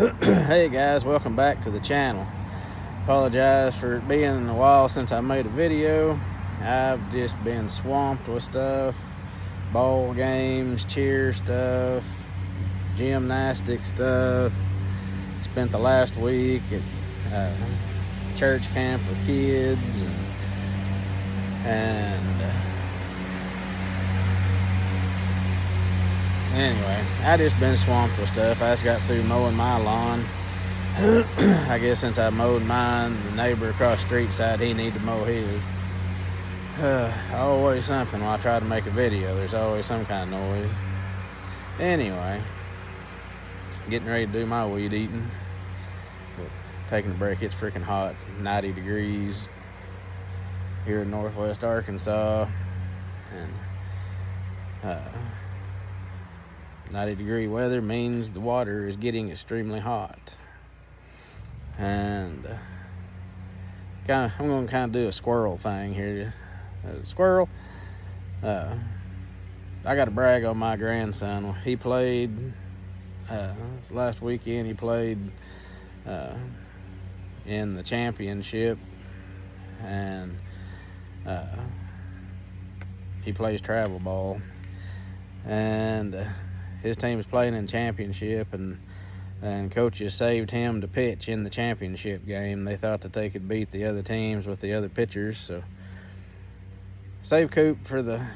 Hey guys, welcome back to the channel. Apologize for it being a while since I made a video. I've just been swamped with stuff, ball games, cheer stuff, gymnastic stuff. Spent the last week at church camp with kids and anyway, I just been swamped with stuff. I just got through mowing my lawn. I guess since I mowed mine, the neighbor across the street decided he needed to mow his. Always something when I try to make a video. There's always some kind of noise. Anyway, getting ready to do my weed eating. But taking a break. It's freaking hot. 90 degrees here in northwest Arkansas. And 90-degree weather means the water is getting extremely hot. And I'm going to kind of do a squirrel thing here. Squirrel. I got to brag on my grandson. He played last weekend. He played in the championship, and he plays travel ball. And his team is playing in championship, and coaches saved him to pitch in the championship game. They thought that they could beat the other teams with the other pitchers, so saved Coop for the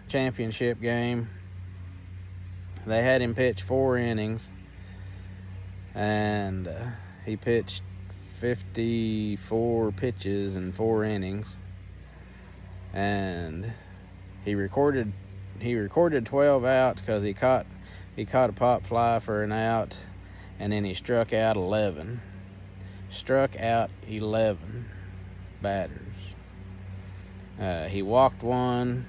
championship game. They had him pitch 4 innings, and he pitched 54 pitches in 4 innings, and he recorded 12 outs because he caught a pop fly for an out, and then he struck out 11. Struck out 11 batters. He walked one,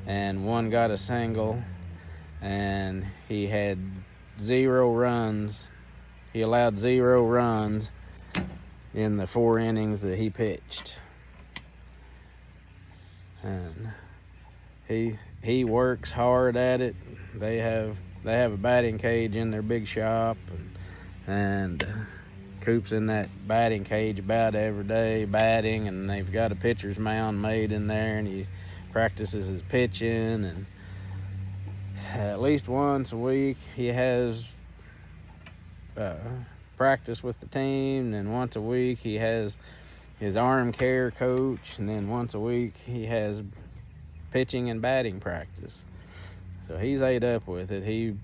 and one got a single, and he had 0 runs. He allowed 0 runs in the 4 innings that he pitched. And he works hard at it. They have a batting cage in their big shop, and Coop's in that batting cage about every day batting, and they've got a pitcher's mound made in there, and he practices his pitching, and at least once a week he has practice with the team, and once a week he has his arm care coach, and then once a week he has pitching and batting practice. So he's ate up with it. He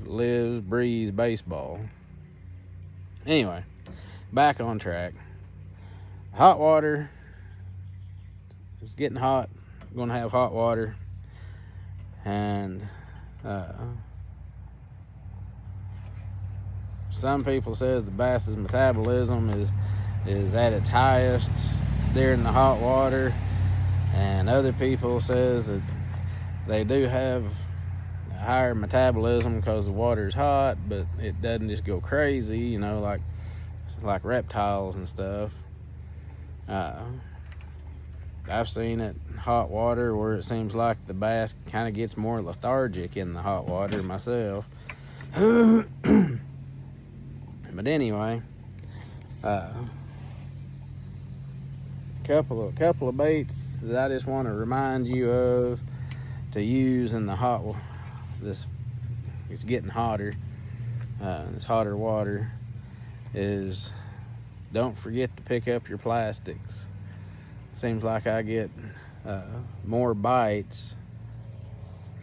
lives, breathes baseball. Anyway, back on track. Hot water. It's getting hot. I'm going to have hot water. And some people says the bass's metabolism is at its highest during the hot water. And other people says that they do have a higher metabolism because the water's hot, but it doesn't just go crazy, like reptiles and stuff. I've seen it hot water where it seems like the bass kind of gets more lethargic in the hot water myself. But anyway, couple of baits that I just want to remind you of to use in the hot. It's getting hotter. It's hotter water. Is don't forget to pick up your plastics. Seems like I get more bites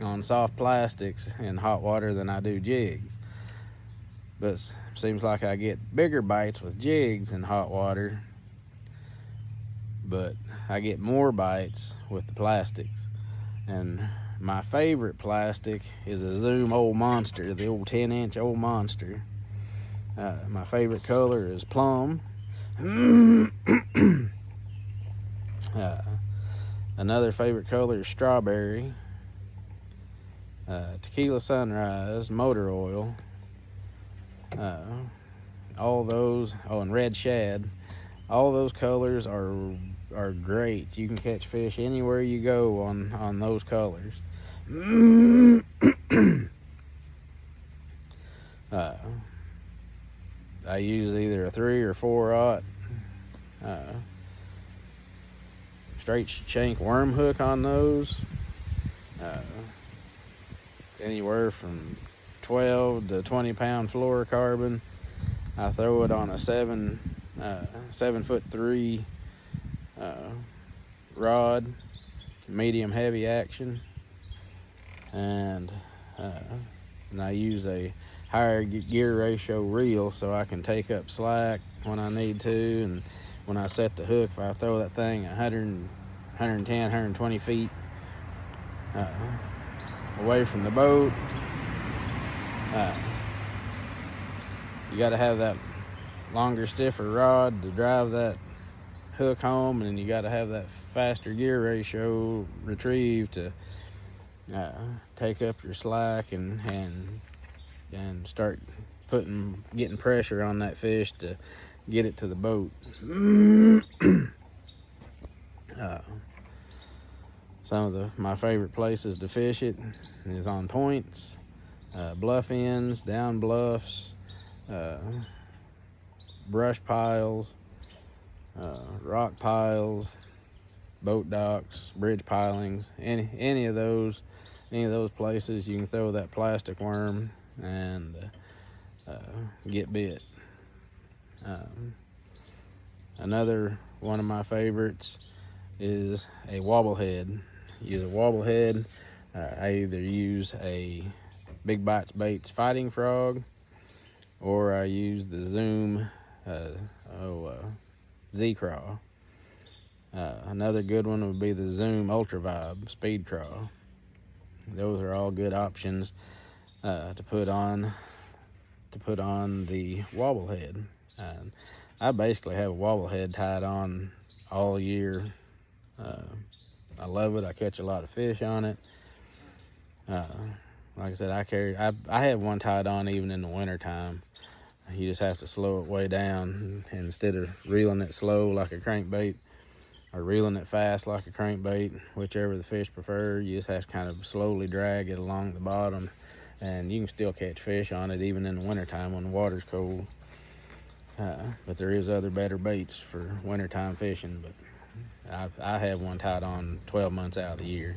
on soft plastics in hot water than I do jigs. But seems like I get bigger bites with jigs in hot water, but I get more bites with the plastics. And my favorite plastic is a Zoom Old Monster, the old 10-inch Old Monster. My favorite color is plum. Another favorite color is strawberry. Tequila Sunrise, motor oil. All those, and red shad. All those colors are great. You can catch fish anywhere you go on those colors. I use either a 3 or 4/0 straight shank worm hook on those. Anywhere from 12 to 20 pound fluorocarbon. I throw it on a 7'3" rod, medium heavy action, and I use a higher gear ratio reel so I can take up slack when I need to. And when I set the hook, if I throw that thing 100, 110, 120 feet away from the boat, you got to have that longer, stiffer rod to drive that hook home, and you got to have that faster gear ratio retrieve to take up your slack and start getting pressure on that fish to get it to the boat. Some of my favorite places to fish it is on points, bluff ends, down bluffs, brush piles, rock piles, boat docks, bridge pilings, any of those places you can throw that plastic worm and get bit. Another one of my favorites is a wobblehead. Use a wobblehead. I either use a Big Bites Baits Fighting Frog, or I use the Zoom Z-Craw. Another good one would be the Zoom Ultra Vibe Speed Craw. Those are all good options to put on the wobblehead. I basically have a wobblehead tied on all year. I love it. I catch a lot of fish on it. Like I said, I have one tied on even in the winter time. You just have to slow it way down, and instead of reeling it slow like a crankbait or reeling it fast like a crankbait, whichever the fish prefer, you just have to kind of slowly drag it along the bottom, and you can still catch fish on it even in the wintertime when the water's cold. But there is other better baits for wintertime fishing, but I have one tied on 12 months out of the year.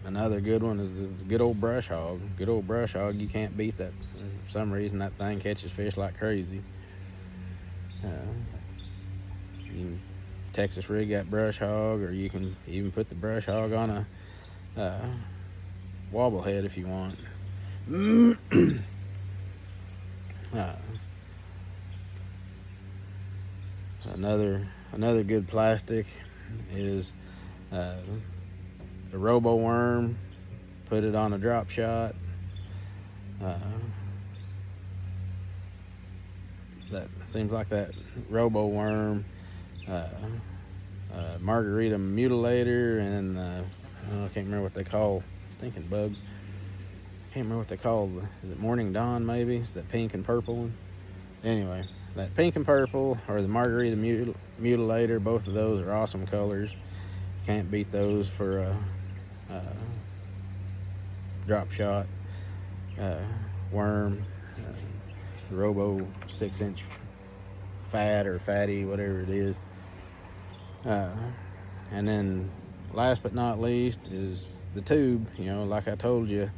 Another good one is the good old brush hog. Good old brush hog, you can't beat that. For some reason, that thing catches fish like crazy. Texas rig that brush hog, or you can even put the brush hog on a wobblehead if you want. Another good plastic is a Robo Worm. Put it on a drop shot. That seems like that Robo Worm, Margarita Mutilator, and I can't remember what they call stinking bugs. Can't remember what they call. Is it Morning Dawn? Maybe it's that pink and purple one. Anyway, that pink and purple or the Margarita Mutilator, both of those are awesome colors. Can't beat those for a drop shot worm, Robo 6-inch fat or fatty, whatever it is. And then last but not least is the tube. You know, like I told you,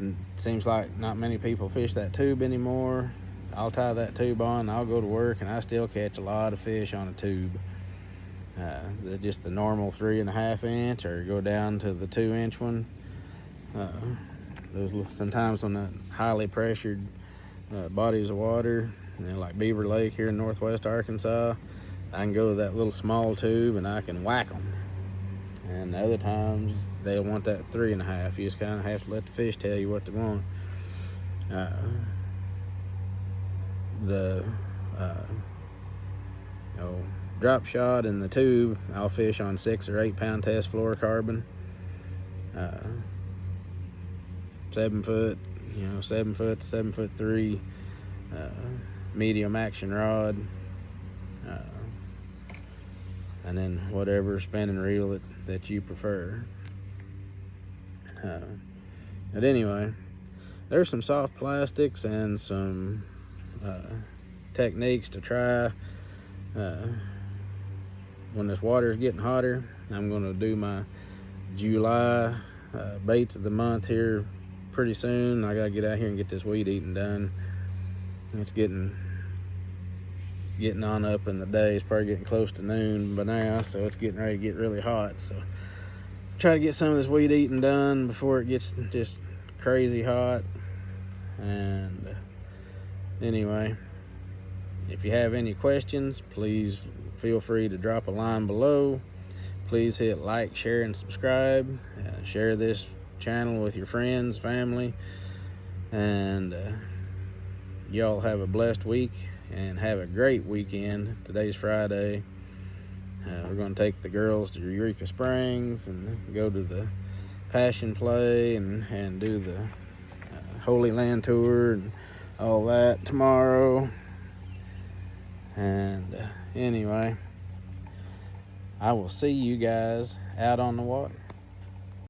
it seems like not many people fish that tube anymore. I'll tie that tube on, I'll go to work, and I still catch a lot of fish on a tube. Just the normal 3.5 inch, or go down to the 2-inch one. Those sometimes on the highly pressured bodies of water, like Beaver Lake here in northwest Arkansas, I can go to that little small tube and I can whack them. And other times they want that 3.5. You just kind of have to let the fish tell you what they want. The drop shot in the tube, I'll fish on 6 or 8 pound test fluorocarbon, 7 foot, 7 foot to 7'3", medium action rod, and then whatever spinning reel that you prefer. But anyway, there's some soft plastics and some techniques to try. When this water is getting hotter, I'm going to do my July baits of the month here pretty soon. I got to get out here and get this weed eating done. It's getting on up in the day. It's probably getting close to noon by now, so it's getting ready to get really hot. So try to get some of this weed eating done before it gets just crazy hot. And anyway, if you have any questions, please feel free to drop a line below. Please hit like, share, and subscribe. Share this channel with your friends, family, and y'all have a blessed week and have a great weekend. Today's Friday. We're going to take the girls to Eureka Springs and go to the Passion Play and do the Holy Land Tour and all that tomorrow. And anyway, I will see you guys out on the water.